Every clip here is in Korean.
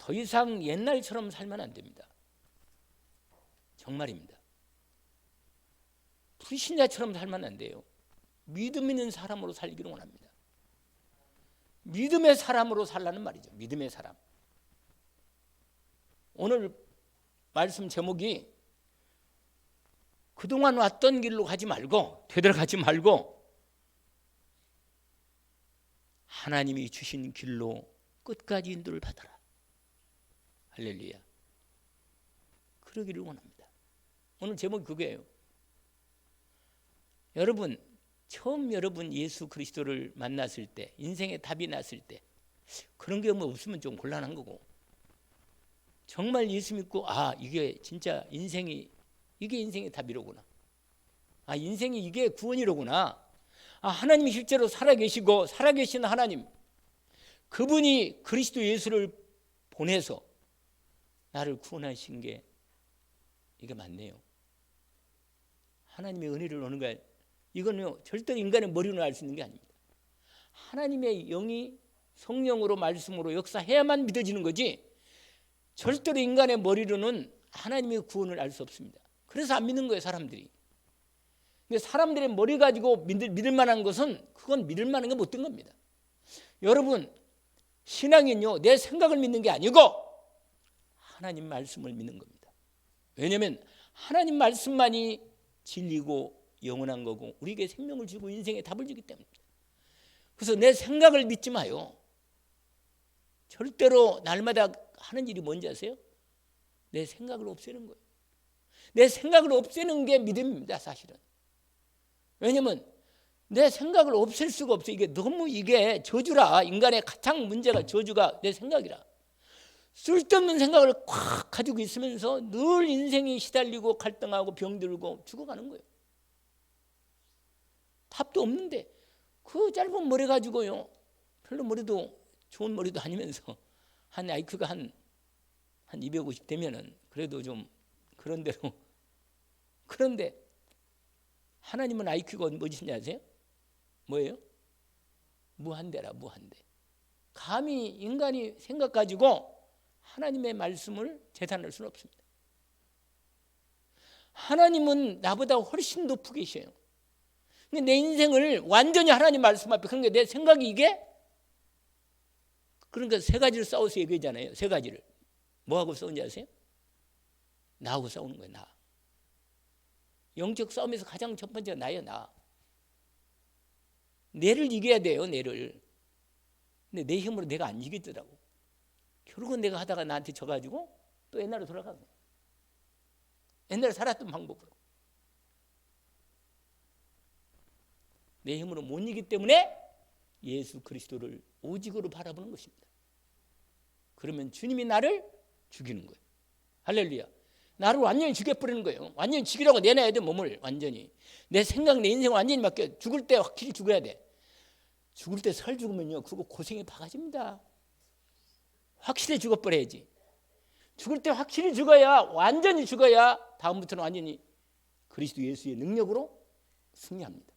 더 이상 옛날처럼 살면 안 됩니다. 정말입니다. 불신자처럼 살면 안 돼요. 믿음 있는 사람으로 살기를 원합니다. 믿음의 사람으로 살라는 말이죠. 믿음의 사람. 오늘 말씀 제목이 그동안 왔던 길로 가지 말고 되돌아가지 말고 하나님이 주신 길로 끝까지 인도를 받아라. 할렐루야. 그러기를 원합니다. 오늘 제목이 그거예요. 여러분, 처음 여러분 예수 그리스도를 만났을 때, 인생의 답이 났을 때 그런 게 없으면 좀 곤란한 거고, 정말 예수 믿고 이게 진짜 이게 인생의 답이로구나, 인생이 이게 구원이로구나, 하나님이 실제로 살아계시고 살아계신 하나님, 그분이 그리스도 예수를 보내서 나를 구원하신 게 이게 맞네요. 하나님의 은혜를 오는 거야. 이거는 절대 인간의 머리로 알 수 있는 게 아닙니다. 하나님의 영이 성령으로 말씀으로 역사해야만 믿어지는 거지, 절대로 인간의 머리로는 하나님의 구원을 알 수 없습니다. 그래서 안 믿는 거예요, 사람들이. 근데 사람들의 머리 가지고 믿을 만한 것은 그건 믿을 만한 게 못된 겁니다. 여러분, 신앙은요, 내 생각을 믿는 게 아니고 하나님 말씀을 믿는 겁니다. 왜냐하면 하나님 말씀만이 진리고 영원한 거고 우리에게 생명을 주고 인생에 답을 주기 때문입니다. 그래서 내 생각을 믿지 마요. 절대로 날마다 하는 일이 뭔지 아세요? 내 생각을 없애는 거예요. 내 생각을 없애는 게 믿음입니다, 사실은. 왜냐하면 내 생각을 없앨 수가 없어요. 이게 저주라. 인간의 가장 문제가 저주가 내 생각이라. 쓸데없는 생각을 꽉 가지고 있으면서 늘 인생이 시달리고 갈등하고 병들고 죽어가는 거예요. 답도 없는데 그 짧은 머리 가지고요, 별로 머리도 좋은 머리도 아니면서 한 IQ가 한 250 되면은 그래도 좀 그런 대로. 그런데 하나님은 IQ가 뭐지 아세요? 뭐예요? 무한대라, 무한대. 감히 인간이 생각 가지고 하나님의 말씀을 재단할 수는 없습니다. 하나님은 나보다 훨씬 높게 계셔요. 근데 내 인생을 완전히 하나님 말씀 앞에, 그러니까 내 생각이 이게, 그러니까 세 가지를 싸워서 얘기하잖아요. 세 가지를. 뭐하고 싸우는지 아세요? 나하고 싸우는 거예요. 나. 영적 싸움에서 가장 첫 번째가 나예요. 나. 내를 이겨야 돼요. 내를. 근데 내 힘으로 내가 안 이기더라고. 결국은 내가 하다가 나한테 져가지고 또 옛날로 돌아가고, 옛날에 살았던 방법으로. 내 힘으로 못 이기기 때문에 예수 그리스도를 오직으로 바라보는 것입니다. 그러면 주님이 나를 죽이는 거예요. 할렐루야. 나를 완전히 죽여버리는 거예요. 완전히 죽이라고 내놔야 돼, 몸을. 완전히 내 생각, 내 인생을 완전히 맡겨. 죽을 때 확실히 죽어야 돼. 죽을 때 살 죽으면요, 그거 고생이 바가지입니다. 확실히 죽어버려야지. 죽을 때 확실히 죽어야, 완전히 죽어야 다음부터는 완전히 그리스도 예수의 능력으로 승리합니다.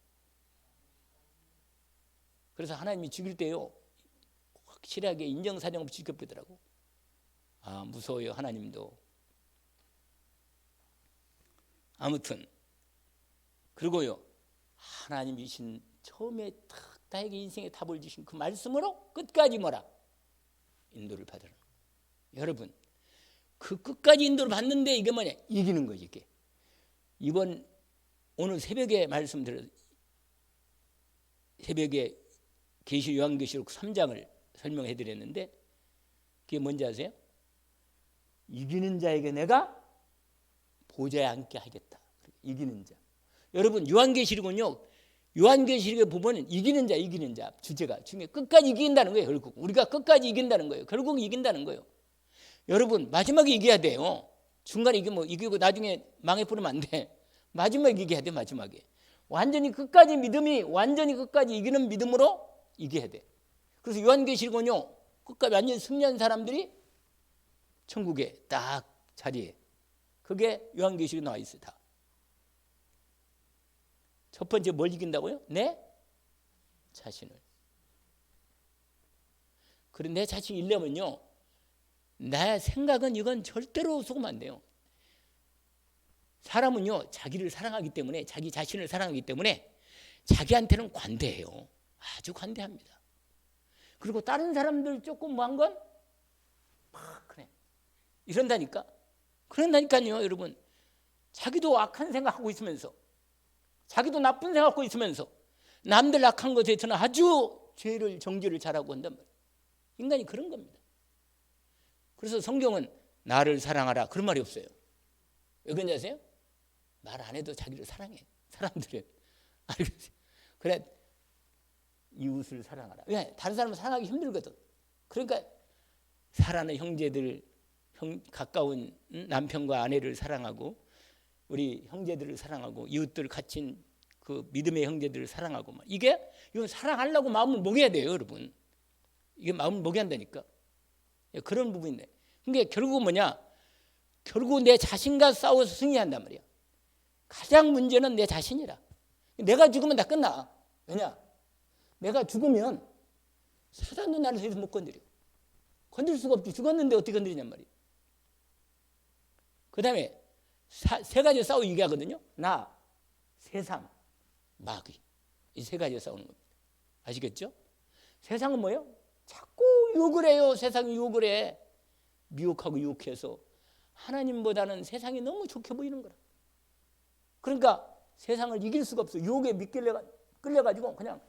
그래서 하나님이 죽일 때요, 확실하게 인정사정 없이 죽여버리더라고. 무서워요, 하나님도. 아무튼 그리고요, 하나님이 주신 처음에 딱 나에게 인생의 답을 주신 그 말씀으로 끝까지 뭐라? 인도를 받으라는 거예요. 여러분, 그 끝까지 인도를 받는데 이게 뭐냐? 이기는 거지. 이게 오늘 새벽에 말씀드려, 새벽에 요한계시록 3장을 설명해 드렸는데 그게 뭔지 아세요? 이기는 자에게 내가 보좌에 앉게 하겠다. 이기는 자. 여러분, 요한계시록에 보면 이기는 자 주제가 중에 끝까지 이긴다는 거예요. 결국 우리가 끝까지 이긴다는 거예요. 결국 이긴다는 거예요. 여러분, 마지막에 이겨야 돼요. 중간에 이기고 나중에 망해버리면 안 돼. 마지막에 이겨야 돼. 마지막에 완전히 끝까지 완전히 끝까지 이기는 믿음으로 이겨야 돼. 그래서 요한계시록은요, 끝까지 완전히 승리한 사람들이 천국에 딱 자리에, 그게 요한계시록에 나와 있어요. 다. 첫 번째 뭘 이긴다고요? 내 자신을. 그래, 내 자신이 이기려면요, 내 생각은 이건 절대로 속으면 안 돼요. 사람은요 자기를 사랑하기 때문에, 자기 자신을 사랑하기 때문에 자기한테는 관대해요. 아주 관대합니다. 그리고 다른 사람들 조금 뭐한 건 막 그래 이런다니까. 그런다니까요 여러분. 자기도 악한 생각하고 있으면서, 자기도 나쁜 생각하고 있으면서 남들 악한 것에 저는 아주 죄를 정죄를 잘하고 한단 말이에요. 인간이 그런 겁니다. 그래서 성경은 나를 사랑하라 그런 말이 없어요. 왜 그런지 아세요? 말 안 해도 자기를 사랑해 사람들은. 알겠어요? 그래 이웃을 사랑하라. 왜? 다른 사람을 사랑하기 힘들거든. 그러니까 사랑하는 형제들, 가까운 남편과 아내를 사랑하고, 우리 형제들을 사랑하고, 이웃들 갇힌 그 믿음의 형제들을 사랑하고, 이건 사랑하려고 마음을 먹여야 돼요 여러분. 이게 마음을 먹여야 한다니까. 그런 부분인데, 그러니까 결국은 뭐냐, 결국 내 자신과 싸워서 승리한단 말이야. 가장 문제는 내 자신이라. 내가 죽으면 다 끝나. 왜냐, 내가 죽으면 사단도 나를 더 이상 못 건드려. 건들 수가 없지. 죽었는데 어떻게 건드리냔 말이야. 그 다음에 세 가지 싸워 얘기하거든요. 나, 세상, 마귀. 이 세 가지 싸우는 겁니다. 아시겠죠? 세상은 뭐예요? 자꾸 욕을 해요. 세상이 욕을 해. 미혹하고 유혹해서 하나님보다는 세상이 너무 좋게 보이는 거라. 그러니까 세상을 이길 수가 없어. 유혹에 끌려가지고 그냥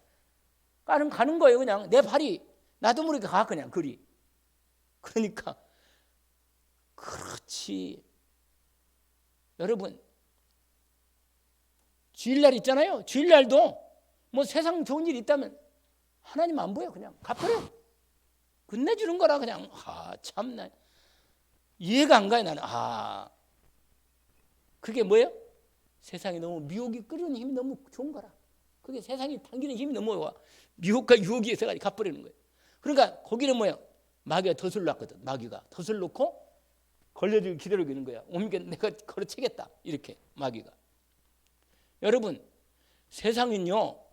가는 거예요. 그냥 내 발이 나도 모르게 가 그냥 그리. 그러니까 그렇지. 여러분 주일날 있잖아요. 주일날도 뭐 세상 좋은 일 있다면 하나님 안 보여. 그냥 갚아요. 끝내주는 거라. 그냥 참나 이해가 안 가요 나는. 그게 뭐예요? 세상이 너무 미혹이 끓이는 힘이 너무 좋은 거라. 그게 세상이 당기는 힘이 너무 와. 미혹과 유혹이 있어가지고 갚아버리는 거예요. 그러니까 거기는 뭐예요? 마귀가 덫을 놨거든. 마귀가 덫을 놓고 걸려주기 기다리고 있는 거야. 옮겨 내가 걸어치겠다. 이렇게 마귀가. 여러분 세상은요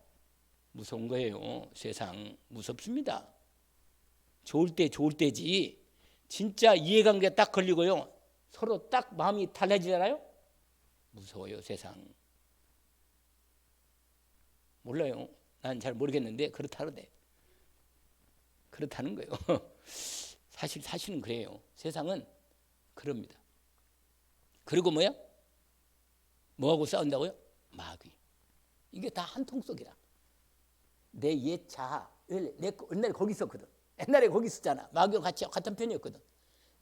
무서운 거예요. 세상 무섭습니다. 좋을 때 좋을 때지. 진짜 이해관계 딱 걸리고요. 서로 딱 마음이 달라지잖아요. 무서워요 세상. 몰라요. 난 잘 모르겠는데 그렇다는데 그렇다는 거예요. 사실은 그래요. 세상은 그럽니다. 그리고 뭐야? 뭐하고 싸운다고요? 마귀. 이게 다 한 통 속이라. 내 옛 자아. 옛날에 거기 있었거든. 옛날에 거기 있었잖아. 마귀와 같이 같은 편이었거든.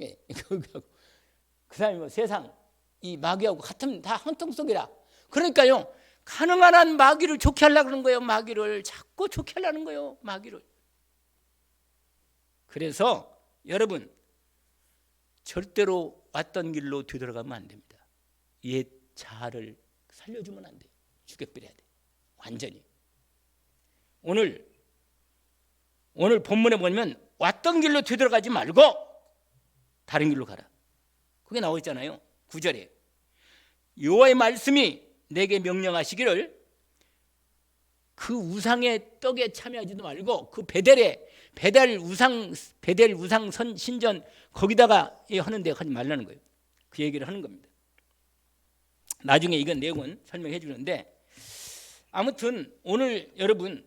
예, 그 다음에 뭐 세상 이 마귀하고 같은 다 한 통 속이라. 그러니까요 가능한 한 마귀를 좋게 하려고 하는 거예요. 마귀를 자꾸 좋게 하려는 거예요. 마귀를. 그래서 여러분 절대로 왔던 길로 뒤돌아가면 안 됩니다. 옛 자아를 살려주면 안 돼요. 죽여버려야 돼. 완전히. 오늘 본문에 보면 왔던 길로 뒤돌아가지 말고 다른 길로 가라. 그게 나와 있잖아요. 9절에 여호와의 말씀이 내게 명령하시기를 그 우상의 떡에 참여하지도 말고 그 베델 우상 신전 거기다가 하는데 하지 말라는 거예요. 그 얘기를 하는 겁니다. 나중에 이건 내용은 설명해 주는데 아무튼 오늘 여러분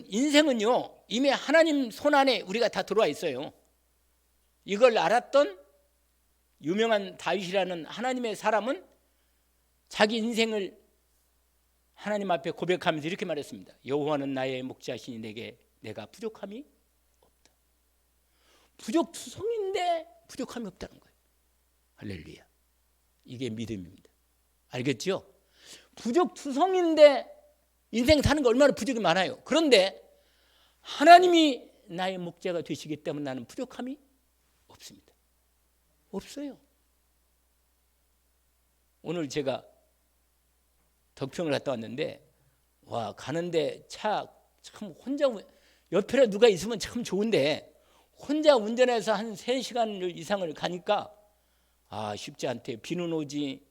인생은요 이미 하나님 손 안에 우리가 다 들어와 있어요. 이걸 알았던 유명한 다윗이라는 하나님의 사람은 자기 인생을 하나님 앞에 고백하면서 이렇게 말했습니다. 여호와는 나의 목자시니 내가 부족함이 없다. 부족투성인데 부족함이 없다는 거예요. 할렐루야. 이게 믿음입니다. 알겠죠? 부족투성인데 인생 사는 거 얼마나 부족이 많아요. 그런데 하나님이 나의 목자가 되시기 때문에 나는 부족함이 없습니다. 없어요. 오늘 제가 덕평을 갔다 왔는데 가는데 차 참 혼자 옆에 누가 있으면 참 좋은데 혼자 운전해서 한 3시간 이상을 가니까 쉽지 않대. 비는 오지.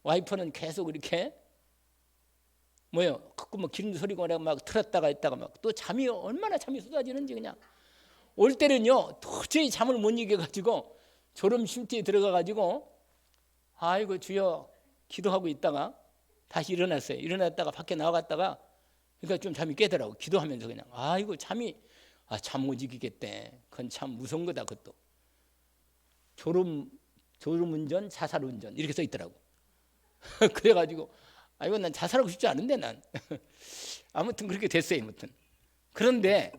와이프는 계속 이렇게 가끔 기름 소리가 나고 막 틀었다가 했다가 막 또 얼마나 잠이 쏟아지는지 그냥 올 때는요 도저히 잠을 못 이겨가지고 졸음 쉼터에 들어가가지고 아이고 주여 기도하고 있다가 다시 일어났어요. 일어났다가 밖에 나갔다가 그러니까 좀 잠이 깨더라고. 기도하면서 그냥 아이고 잠이 잠 못 이기겠대. 그건 참 무서운 거다. 그것도 졸음운전, 자살운전 이렇게 써 있더라고. 그래가지고 이거 난 자살하고 싶지 않은데 난 아무튼 그렇게 됐어요. 아무튼 그런데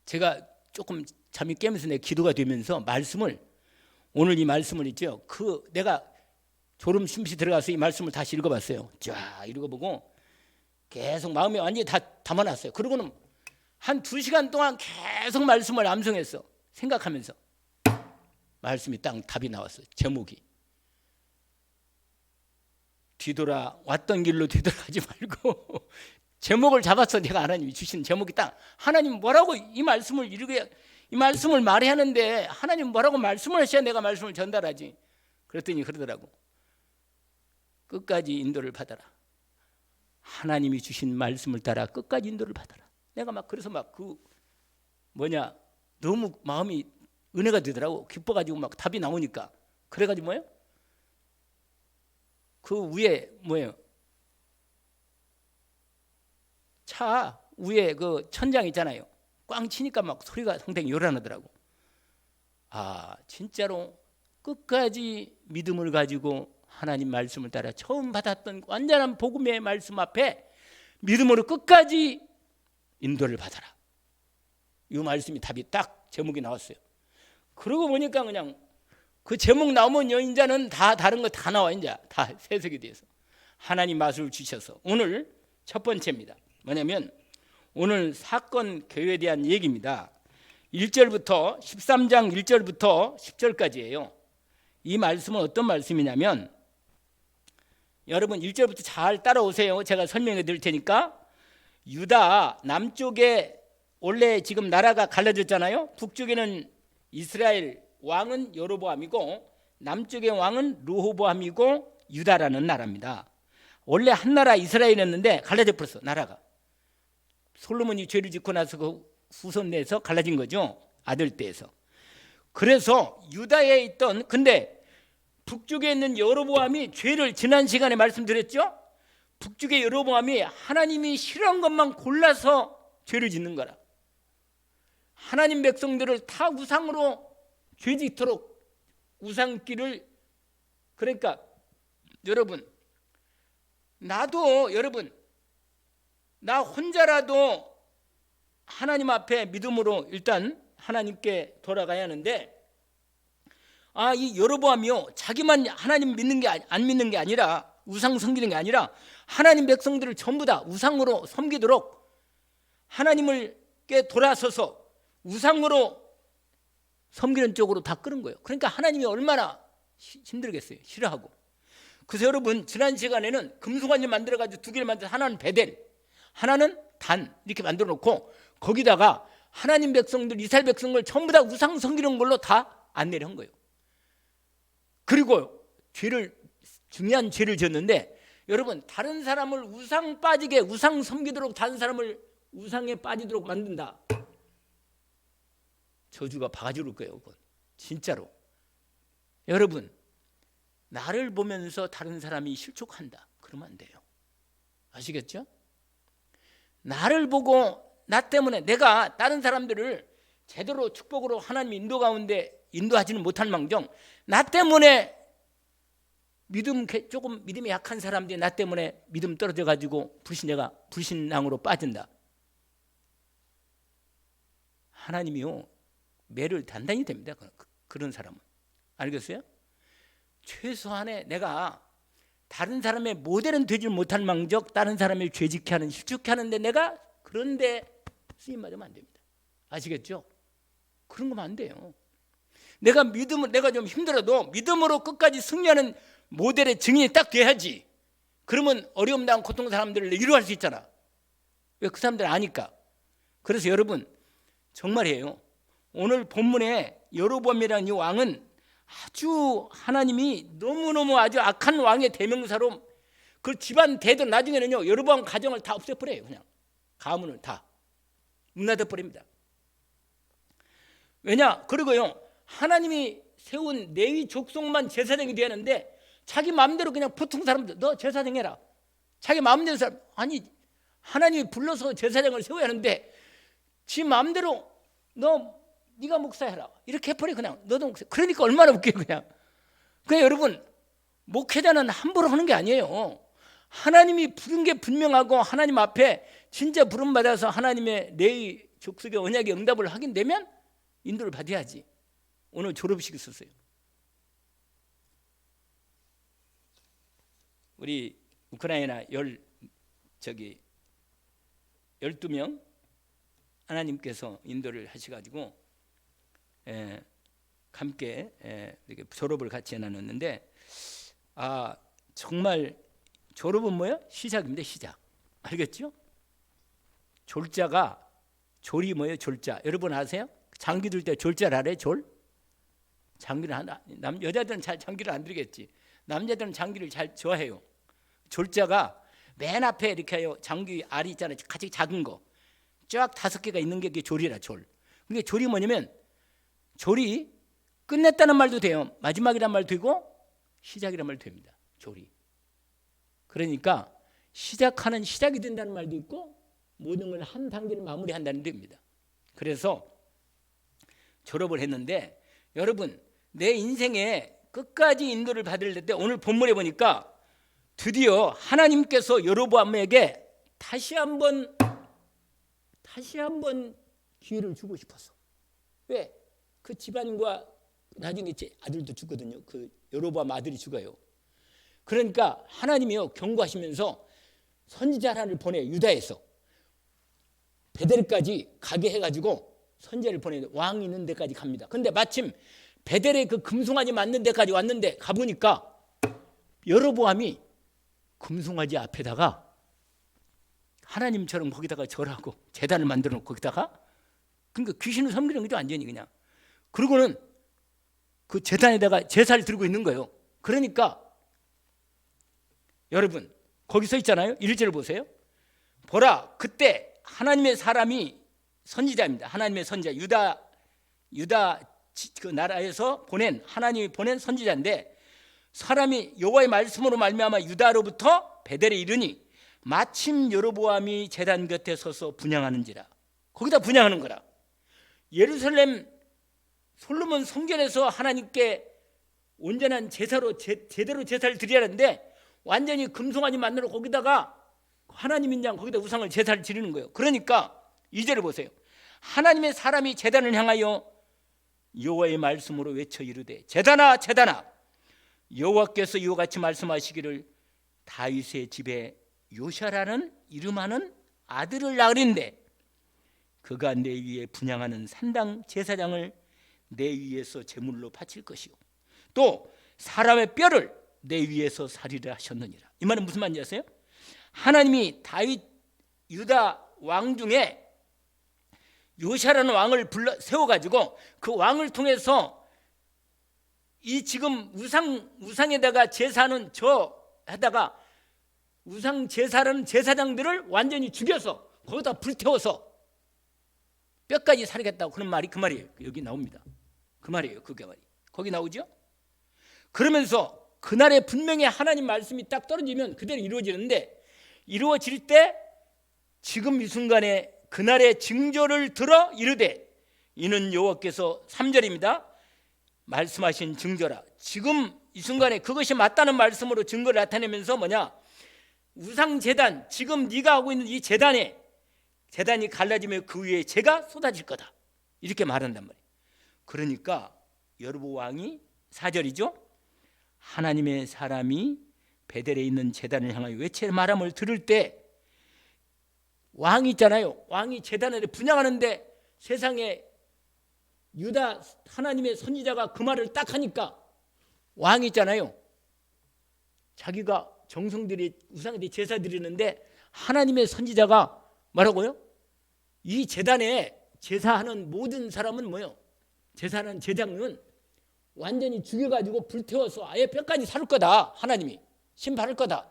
제가 조금 잠이 깨면서 내 기도가 되면서 말씀을 오늘 이 말씀을 있죠. 내가 졸음 쉼시 들어가서 이 말씀을 다시 읽어봤어요. 쫙 읽어보고 계속 마음에 완전히 다 담아놨어요. 그러고는 한 2시간 동안 계속 말씀을 암송했어. 생각하면서 말씀이 딱 답이 나왔어요. 제목이 뒤돌아 왔던 길로 되돌아가지 말고 제목을 잡았어. 내가 하나님이 주신 제목이 딱 하나님 뭐라고 이 말씀을 이렇게 이 말씀을 말해야 하는데 하나님 뭐라고 말씀을 하셔야 내가 말씀을 전달하지. 그랬더니 그러더라고. 끝까지 인도를 받아라. 하나님이 주신 말씀을 따라 끝까지 인도를 받아라. 내가 막 그래서 막 너무 마음이 은혜가 되더라고. 기뻐가지고 막 답이 나오니까. 그래가지고 그 위에 차 위에 그 천장 있잖아요. 꽝 치니까 막 소리가 상당히 요란하더라고. 진짜로 끝까지 믿음을 가지고 하나님 말씀을 따라 처음 받았던 완전한 복음의 말씀 앞에 믿음으로 끝까지 인도를 받아라. 이 말씀이 답이 딱 제목이 나왔어요. 그러고 보니까 그냥 그 제목 나오면 여인자는 다 다른 거 다 나와. 이제 다 세석이 돼서 하나님 마술을 주셔서 오늘 첫 번째입니다. 뭐냐면 오늘 사건 교회에 대한 얘기입니다. 1절부터 13장 1절부터 10절까지예요. 이 말씀은 어떤 말씀이냐면 여러분 1절부터 잘 따라오세요. 제가 설명해 드릴 테니까. 유다 남쪽에 원래 지금 나라가 갈라졌잖아요. 북쪽에는 이스라엘 왕은 여로보암이고 남쪽의 왕은 르호보암이고 유다라는 나라입니다. 원래 한 나라 이스라엘이었는데 갈라져 버렸어. 나라가 솔로몬이 죄를 짓고 나서 그 후손 내에서 갈라진 거죠. 아들 때에서. 그래서 유다에 있던 근데 북쪽에 있는 여로보암이 죄를 지난 시간에 말씀드렸죠. 북쪽의 여로보암이 하나님이 싫어한 것만 골라서 죄를 짓는 거라. 하나님 백성들을 다 우상으로 죄짓도록 우상길을 그러니까 여러분 여러분 나 혼자라도 하나님 앞에 믿음으로 일단 하나님께 돌아가야 하는데 이 여로보암이요 자기만 하나님 믿는 게 안 믿는 게 아니라 우상 섬기는 게 아니라 하나님 백성들을 전부 다 우상으로 섬기도록 하나님께 돌아서서 우상으로 섬기는 쪽으로 다 끌은 거예요. 그러니까 하나님이 얼마나 힘들겠어요. 싫어하고. 그래서 여러분 지난 시간에는 금송아지 만들어가지고 2개를 만들어서 하나는 베델 하나는 단 이렇게 만들어 놓고 거기다가 하나님 백성들 이스라엘 백성들 전부 다 우상 섬기는 걸로 다 안내를 한 거예요. 그리고 중요한 죄를 지었는데 여러분 다른 사람을 우상 빠지게 우상 섬기도록 다른 사람을 우상에 빠지도록 만든다. 저주가 바가지로 올 거예요. 그건. 진짜로. 여러분 나를 보면서 다른 사람이 실족한다. 그러면 안 돼요. 아시겠죠? 나를 보고 나 때문에 내가 다른 사람들을 제대로 축복으로 하나님 인도 가운데 인도하지는 못할 망정 나 때문에 조금 믿음이 약한 사람들이 나 때문에 믿음 떨어져 가지고 불신앙으로 빠진다. 하나님이요 매를 단단히 됩니다. 그런 사람은. 알겠어요? 최소한의 내가 다른 사람의 모델은 되지 못할 망정 다른 사람을 죄짓게 하는 실족케 하는데 내가 그런데 쓰임 맞으면 안 됩니다. 아시겠죠? 그런 거면 안 돼요. 내가 좀 힘들어도 믿음으로 끝까지 승리하는 모델의 증인이 딱 돼야지. 그러면 어려움 당한 고통 사람들을 위로할 수 있잖아. 왜? 그 사람들 아니까. 그래서 여러분 정말이에요. 오늘 본문에 여로보암이라는 이 왕은 아주 하나님이 너무너무 아주 악한 왕의 대명사로 그 집안 대도 나중에는요 여로보암 가정을 다 없애버려요. 그냥 가문을 다 문 닫아버립니다. 왜냐? 그리고요, 하나님이 세운 레위 족속만 제사장이 되는데 자기 마음대로 그냥 보통 사람들 너 제사장 해라. 자기 마음대로 사람. 아니, 하나님이 불러서 제사장을 세워야 하는데 지 마음대로 네가 목사해라 이렇게 해버려. 그냥 너도 목사. 그러니까 얼마나 웃겨요. 그냥 여러분, 목회자는 함부로 하는 게 아니에요. 하나님이 부른 게 분명하고 하나님 앞에 진짜 부름받아서 하나님의 레위 족속의 언약의 응답을 하긴 되면 인도를 받아야지. 오늘 졸업식 있었어요. 우리 우크라이나 12명 하나님께서 인도를 하셔가지고 함께 이렇게 졸업을 같이 해놨는데, 정말 졸업은 뭐예요? 시작입니다. 시작. 알겠죠? 졸이 뭐예요? 졸자. 여러분 아세요? 장기 들 때 졸자를 알아요? 졸? 장기를 여자들은 잘 장기를 안 들겠지. 남자들은 장기를 잘 좋아해요. 졸자가 맨 앞에 이렇게 해요. 장기 알이 있잖아요. 같이 작은 거. 쫙 5개가 있는 게 졸이라, 졸. 그게 졸이 뭐냐면, 졸이 끝냈다는 말도 돼요. 마지막이란 말도 되고 시작이란 말도 됩니다. 졸이. 그러니까 시작하는 시작이 된다는 말도 있고 모든 걸 한 단계를 마무리한다는 뜻입니다. 그래서 졸업을 했는데, 여러분, 내 인생에 끝까지 인도를 받을 때 오늘 본문에 보니까 드디어 하나님께서 여로보암에게 다시 한번 기회를 주고 싶었어. 왜? 그 집안과 나중에 제 아들도 죽거든요. 그 여로보암 아들이 죽어요. 그러니까 하나님이요, 경고하시면서 선지자 하나를 보내. 유다에서 베델까지 가게 해가지고 선지자를 보내. 왕이 있는 데까지 갑니다. 근데 마침 베델에 그 금송아지 맞는 데까지 왔는데 가보니까 여로보암이 금송아지 앞에다가 하나님처럼 거기다가 절하고 제단을 만들어 놓고 거기다가, 그러니까 귀신을 섬기는 거죠, 완전히 그냥. 그리고는 그 제단에다가 제사를 들고 있는 거예요. 그러니까 여러분, 거기 써 있잖아요. 1절을 보세요. 보라, 그때 하나님의 사람이 선지자입니다. 하나님의 선지자, 유다 그 나라에서 하나님이 보낸 선지자인데, 사람이 여호와의 말씀으로 말미암아 유다로부터 베델에 이르니 마침 여로보암이 제단 곁에 서서 분향하는지라. 거기다 분향하는 거라. 예루살렘 솔로몬 성전에서 하나님께 온전한 제사로 제대로 제사를 드리라는데 완전히 금송아지 만들어 거기다가 하나님인 양 거기다 우상을 제사를 드리는 거예요. 그러니까 2절을 보세요. 하나님의 사람이 제단을 향하여 여호와의 말씀으로 외쳐 이르되, 제단아 제단아, 여호와께서 이와 같이 말씀하시기를 다윗의 집에 요샤라는 이름하는 아들을 낳으린데 그가 내 위에 분향하는 산당 제사장을 내 위에서 제물로 바칠 것이요 또 사람의 뼈를 내 위에서 살이라 하셨느니라. 이 말은 무슨 말인지 아세요? 하나님이 다윗 유다 왕 중에 요샤라는 왕을 세워가지고 그 왕을 통해서 이 지금 우상에다가 제사는 하다가 우상 제사라는 제사장들을 완전히 죽여서 거기다 불태워서 뼈까지 살리겠다고 그런 말이 그 말이에요. 여기 나옵니다. 그 말이에요. 그게 말이 거기 나오죠. 그러면서 그날에 분명히 하나님 말씀이 딱 떨어지면 그대로 이루어지는데, 이루어질 때 지금 이 순간에 그날의 징조를 들어 이르되 이는 여호와께서 3절입니다. 말씀하신 증거라. 지금 이 순간에 그것이 맞다는 말씀으로 증거를 나타내면서 뭐냐? 우상제단, 지금 네가 하고 있는 이 제단이 갈라지며 그 위에 재가 쏟아질 거다. 이렇게 말한단 말이에요. 그러니까 여로보암이 4절이죠. 하나님의 사람이 베델에 있는 제단을 향하여 외쳐 말함을 들을 때, 왕이 있잖아요. 왕이 제단을 분향하는데 세상에 유다 하나님의 선지자가 그 말을 딱 하니까 왕이 있잖아요. 자기가 정성들이 우상들이 제사 드리는데 하나님의 선지자가 뭐라고요? 이 제단에 제사하는 모든 사람은 뭐요? 제사하는 제장은 완전히 죽여가지고 불태워서 아예 뼈까지 살을 거다. 하나님이 심판할 거다.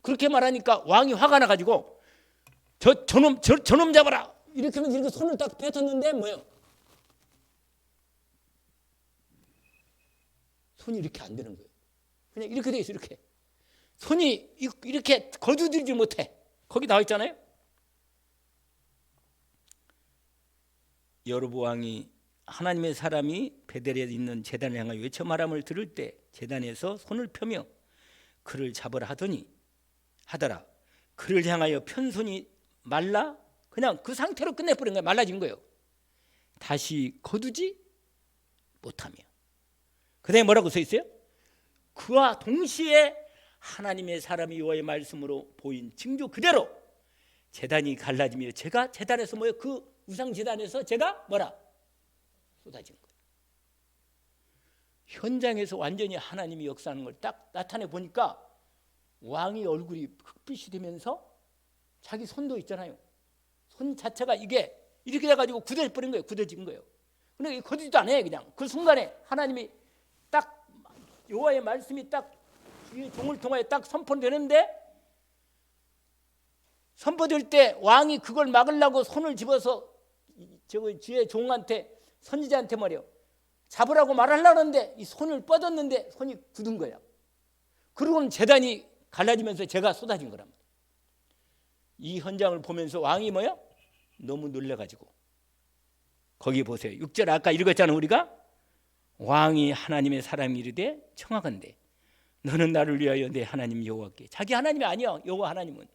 그렇게 말하니까 왕이 화가 나가지고 저놈 잡아라. 이렇게 하면서 이렇게 손을 딱 뱉었는데 뭐요? 손이 이렇게 안 되는 거예요. 그냥 이렇게 돼 있어. 이렇게 손이 이렇게 거두들지 못해. 거기 나와 있잖아요. 여로보암이 하나님의 사람이 베델에 있는 제단을 향하여 외쳐 말함을 들을 때 제단에서 손을 펴며 그를 잡으라 하더라. 그를 향하여 편 손이 말라 그냥 그 상태로 끝내버린 거예요. 말라진 거예요. 다시 거두지 못하며. 그다음에 뭐라고 써 있어요? 그와 동시에 하나님의 사람이 여호와의 말씀으로 보인 징조 그대로 제단이 갈라지며 제가 제단에서 뭐예요? 그 우상 제단에서 제가 뭐라? 쏟아진 거예요. 현장에서 완전히 하나님이 역사하는 걸 딱 나타내 보니까 왕의 얼굴이 흑빛이 되면서 자기 손도 있잖아요. 손 자체가 이게 이렇게 돼가지고 굳어버린 거예요. 굳어진 거예요. 근데 거두지도 않아요. 그냥 그 순간에 하나님이 딱 여호와의 말씀이 딱 종을 통하여 딱 선포되는데 선포될 때 왕이 그걸 막으려고 손을 집어서 저 뒤에 종한테 선지자한테 말이요 잡으라고 말하려고 하는데 이 손을 뻗었는데 손이 굳은 거야. 그러고는 제단이 갈라지면서 제가 쏟아진 거랍니다. 이 현장을 보면서 왕이 뭐야? 너무 놀라가지고 거기 보세요. 6절 아까 읽었잖아요. 우리가 왕이 하나님의 사람이 이르되 청하건대 너는 나를 위하여 내 하나님 여호와께. 자기 하나님이 아니야. 여호와 하나님은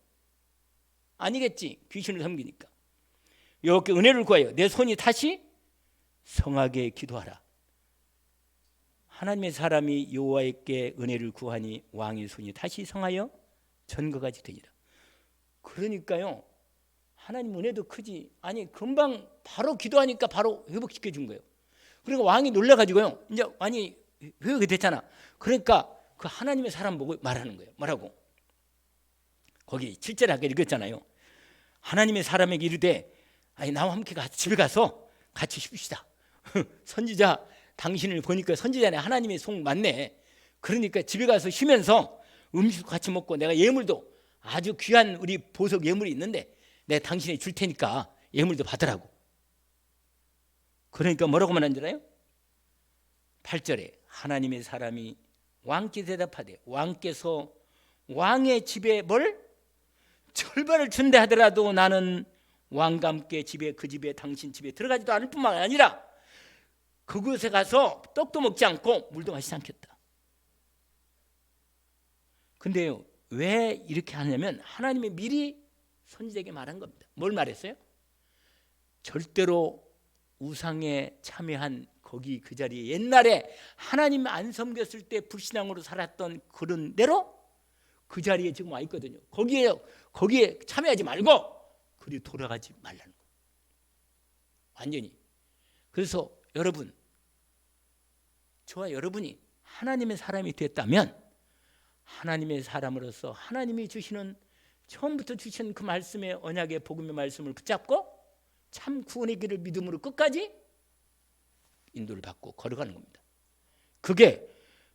아니겠지. 귀신을 섬기니까. 여호와께 은혜를 구하여 내 손이 다시 성하게 기도하라. 하나님의 사람이 여호와께 은혜를 구하니 왕의 손이 다시 성하여 전거같이 되니라. 그러니까요. 하나님 은혜도 크지. 아니 금방 바로 기도하니까 바로 회복시켜 준 거예요. 그러니까 왕이 놀라가지고요. 이제 왕이 회복이 됐잖아. 그러니까 그 하나님의 사람 보고 말하는 거예요. 뭐라고? 거기 7절에 아까 읽었잖아요. 하나님의 사람에게 이르되 아니 나와 함께 집에 가서 같이 쉽시다. 선지자 당신을 보니까 선지자네 하나님의 송 맞네. 그러니까 집에 가서 쉬면서 음식 같이 먹고 내가 예물도 아주 귀한 우리 보석 예물이 있는데 내가 당신이 줄 테니까 예물도 받으라고. 그러니까 뭐라고 말하는 줄 알아요? 8절에 하나님의 사람이 왕께 대답하되 왕께서 왕의 집에 뭘? 절반을 준다 하더라도 나는 왕과 함께 집에 그 집에 당신 집에 들어가지도 않을 뿐만 아니라 그곳에 가서 떡도 먹지 않고 물도 마시지 않겠다. 근데요 왜 이렇게 하냐면 하나님이 미리 선지자에게 말한 겁니다. 뭘 말했어요? 절대로 우상에 참여한 거기 그 자리에 옛날에 하나님 안 섬겼을 때 불신앙으로 살았던 그런 대로 그 자리에 지금 와 있거든요. 거기에 참여하지 말고 그리 돌아가지 말라는 거. 완전히. 그래서 여러분, 저와 여러분이 하나님의 사람이 됐다면 하나님의 사람으로서 하나님이 주시는 처음부터 주신 그 말씀의 언약의 복음의 말씀을 붙잡고 참 구원의 길을 믿음으로 끝까지 인도를 받고 걸어가는 겁니다. 그게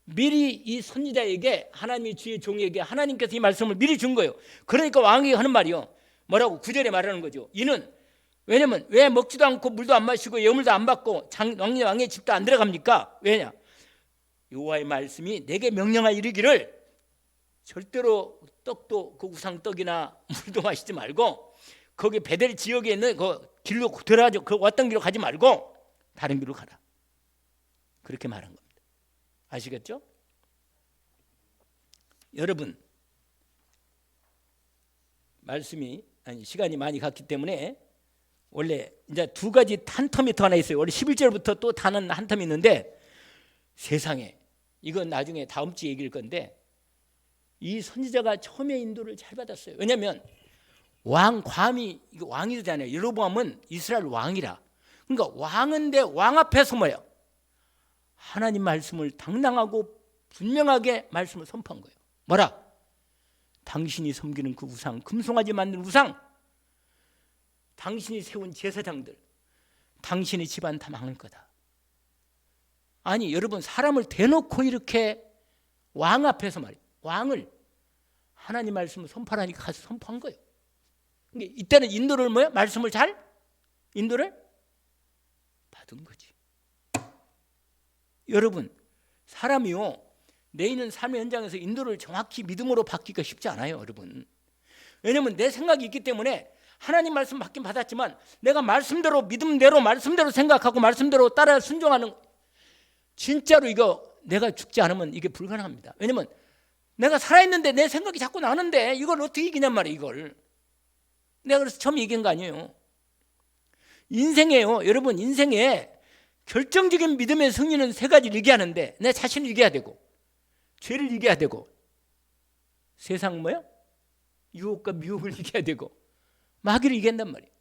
미리 이 선지자에게 하나님의 주의 종에게 하나님께서 이 말씀을 미리 준 거예요. 그러니까 왕이 하는 말이요. 뭐라고 9절에 말하는 거죠. 이는 왜냐면 왜 먹지도 않고 물도 안 마시고 예물도 안 받고 왕의 집도 안 들어갑니까? 왜냐? 여호와의 말씀이 내게 명령하여 이르기를 절대로 떡도 그 우상떡이나 물도 마시지 말고 거기 베델 지역에 있는 그 길로 들어가죠. 그 왔던 길로 가지 말고 다른 길로 가라. 그렇게 말한 겁니다. 아시겠죠? 여러분, 말씀이 시간이 많이 갔기 때문에 원래 이제 두 가지 한 텀이 더 하나 있어요. 원래 11절부터 또 다른 한 텀이 있는데 세상에 이건 나중에 다음 주에 얘기할 건데 이 선지자가 처음에 인도를 잘 받았어요. 왜냐하면 왕감이 이거 왕이잖아요. 여로보암은 이스라엘 왕이라. 그러니까 왕인데 왕 앞에서 뭐예요? 하나님 말씀을 당당하고 분명하게 말씀을 선포한 거예요. 뭐라? 당신이 섬기는 그 우상, 금송아지 만든 우상, 당신이 세운 제사장들, 당신의 집안 다 망할 거다. 아니 여러분, 사람을 대놓고 이렇게 왕 앞에서 말이에요. 왕을 하나님 말씀을 선포하니까 가서 선포한 거예요. 그러니까 이때는 인도를 뭐야? 말씀을 잘 인도를 받은 거지. 여러분, 사람이요, 내 있는 삶의 현장에서 인도를 정확히 믿음으로 받기가 쉽지 않아요, 여러분. 왜냐하면 내 생각이 있기 때문에 하나님 말씀 받긴 받았지만 내가 말씀대로, 믿음대로, 말씀대로 생각하고 말씀대로 따라 순종하는, 진짜로 이거 내가 죽지 않으면 이게 불가능합니다. 왜냐하면 내가 살아있는데 내 생각이 자꾸 나는데 이걸 어떻게 이기냔 말이에요, 이걸. 내가 그래서 처음 얘기한 거 아니에요. 인생에요, 여러분, 인생에 결정적인 믿음의 승리는 세 가지를 얘기하는데, 내 자신을 이겨야 되고, 죄를 이겨야 되고, 세상 뭐야? 유혹과 미혹을 이겨야 되고, 마귀를 이긴단 말이에요.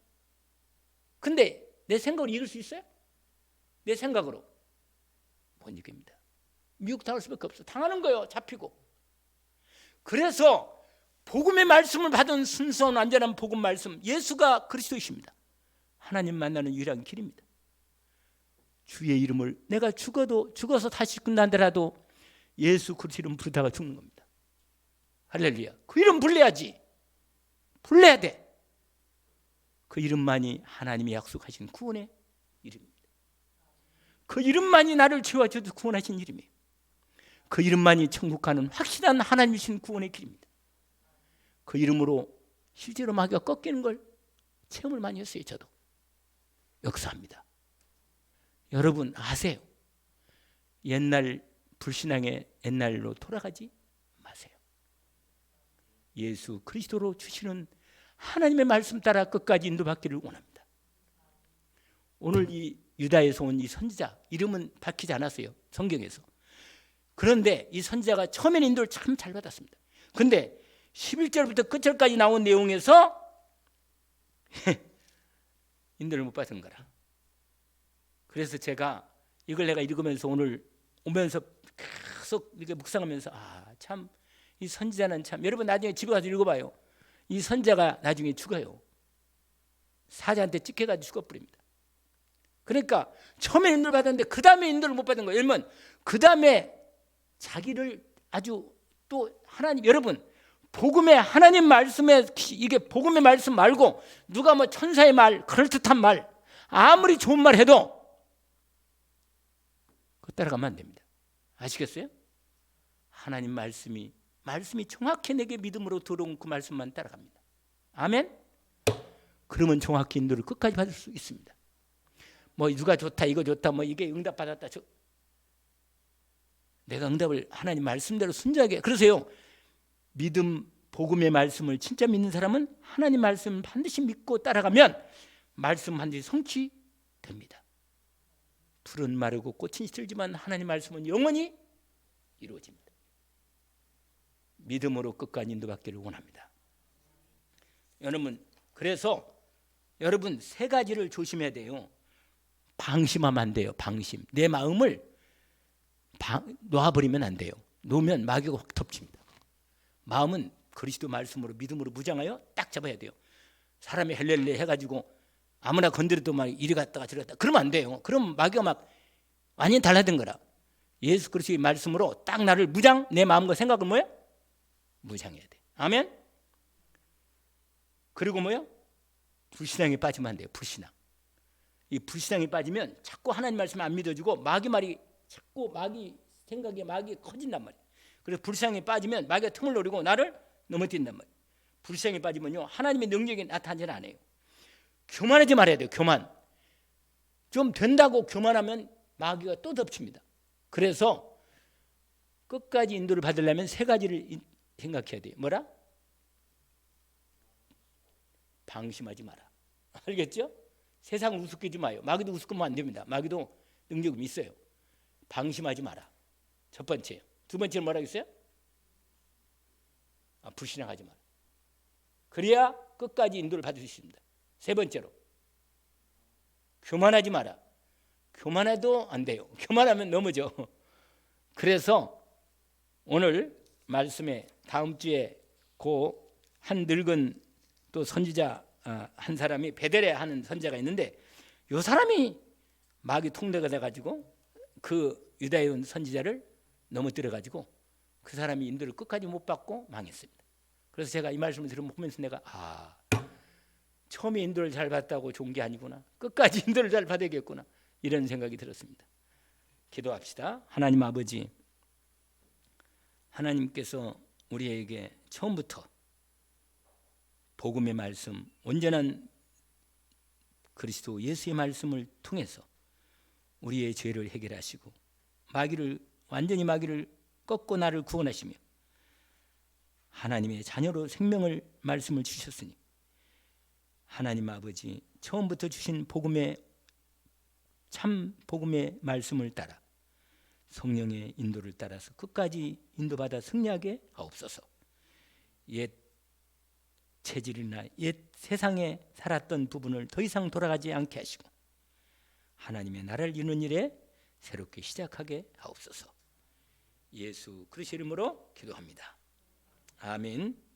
근데 내 생각으로 이길 수 있어요? 내 생각으로 못 이깁니다. 미혹 당할 수밖에 없어. 당하는 거예요, 잡히고. 그래서 복음의 말씀을 받은 순수한 완전한 복음 말씀, 예수가 그리스도이십니다. 하나님 만나는 유일한 길입니다. 주의 이름을, 내가 죽어서 다시 끝난다라도 예수 그리스도 이름 부르다가 죽는 겁니다. 할렐루야. 그 이름 불러야지. 불러야 돼. 그 이름만이 하나님이 약속하신 구원의 이름입니다. 그 이름만이 나를 죄와 저주 구원하신 이름이에요. 그 이름만이 천국 가는 확실한 하나님 주신 구원의 길입니다. 그 이름으로 실제로 마귀가 꺾이는 걸 체험을 많이 했어요. 저도 역사합니다. 여러분 아세요? 옛날 불신앙의 옛날로 돌아가지 마세요. 예수 그리스도로 주시는 하나님의 말씀 따라 끝까지 인도받기를 원합니다. 오늘 이 유다에서 온 이 선지자 이름은 밝히지 않았어요, 성경에서. 그런데 이 선지자가 처음에는 인도를 참 잘 받았습니다. 그런데 11절부터 끝절까지 나온 내용에서 인도를 못 받은 거라. 그래서 제가 이걸 내가 읽으면서 오늘 오면서 계속 이렇게 묵상하면서 참 이 선지자는 참, 여러분 나중에 집에 가서 읽어봐요. 이 선지자가 나중에 죽어요. 사자한테 찍혀가지고 죽어버립니다. 그러니까 처음에 인도를 받았는데 그 다음에 인도를 못 받은 거예요. 왜냐면 그 다음에 자기를 아주 또 하나님, 여러분 복음의 하나님 말씀에, 이게 복음의 말씀 말고 누가 뭐 천사의 말, 그럴듯한 말, 아무리 좋은 말 해도 그거 따라가면 안 됩니다. 아시겠어요? 하나님 말씀이 정확히 내게 믿음으로 들어온 그 말씀만 따라갑니다. 아멘? 그러면 정확히 인도를 끝까지 받을 수 있습니다. 뭐 누가 좋다, 이거 좋다, 뭐 이게 응답 받았다, 내가 응답을 하나님 말씀대로 순종하게. 그러세요. 믿음, 복음의 말씀을 진짜 믿는 사람은 하나님 말씀 반드시 믿고 따라가면 말씀 반드시 성취됩니다. 풀은 마르고 꽃은 시들지만 하나님 말씀은 영원히 이루어집니다. 믿음으로 끝까지 인도받기를 원합니다. 여러분, 그래서 여러분 세 가지를 조심해야 돼요. 방심하면 안 돼요. 방심. 내 마음을 놓아버리면 안 돼요. 놓으면 마귀가 확 덮칩니다. 마음은 그리스도 말씀으로 믿음으로 무장하여 딱 잡아야 돼요. 사람이 헬렐레 해가지고 아무나 건드려도 막 이리 갔다가 저리 갔다가 그러면 안 돼요. 그럼 마귀가 막 완전히 달라든 거라. 예수 그리스도의 말씀으로 딱 나를 무장, 내 마음과 생각을 뭐야? 무장해야 돼. 아멘. 그리고 뭐야? 불신앙에 빠지면 안 돼요. 불신앙. 이 불신앙에 빠지면 자꾸 하나님 말씀을 안 믿어주고 마귀 말이 자꾸 마귀 생각에 마귀 커진단 말이에요. 그래서 불신앙에 빠지면 마귀가 틈을 노리고 나를 넘어뜨린단 말이에요. 불신앙에 빠지면요 하나님의 능력이 나타나지 않아요. 교만하지 말아야 돼요. 교만. 좀 된다고 교만하면 마귀가 또 덮칩니다. 그래서 끝까지 인도를 받으려면 세 가지를 생각해야 돼요. 뭐라? 방심하지 마라. 알겠죠? 세상을 우습게 하지 마요. 마귀도 우습게 하면 안 됩니다. 마귀도 능력이 있어요. 방심하지 마라. 첫 번째. 두 번째는 뭐라고 했어요? 불신앙하지 마라. 그래야 끝까지 인도를 받을 수 있습니다. 세 번째로 교만하지 마라. 교만해도 안 돼요. 교만하면 넘어져. 그래서 오늘 말씀에 다음 주에 그 한 늙은 또 선지자 한 사람이 베델에 하는 선지자가 있는데 이 사람이 마귀 통대가 돼가지고 그 유다에 온 선지자를 넘어뜨려가지고 그 사람이 인도를 끝까지 못 받고 망했습니다. 그래서 제가 이 말씀을 들으면서 내가 처음에 인도를 잘 받다고 좋은 게 아니구나. 끝까지 인도를 잘 받아야겠구나. 이런 생각이 들었습니다. 기도합시다. 하나님 아버지, 하나님께서 우리에게 처음부터 복음의 말씀, 온전한 그리스도 예수의 말씀을 통해서 우리의 죄를 해결하시고 완전히 마귀를 꺾고 나를 구원하시며 하나님의 자녀로 생명을 말씀을 주셨으니 하나님 아버지 처음부터 주신 참 복음의 말씀을 따라 성령의 인도를 따라서 끝까지 인도받아 승리하게 하옵소서. 옛 체질이나 옛 세상에 살았던 부분을 더 이상 돌아가지 않게 하시고 하나님의 나라를 이루는 일에 새롭게 시작하게 하옵소서. 예수 그리스도의 이름으로 기도합니다. 아멘.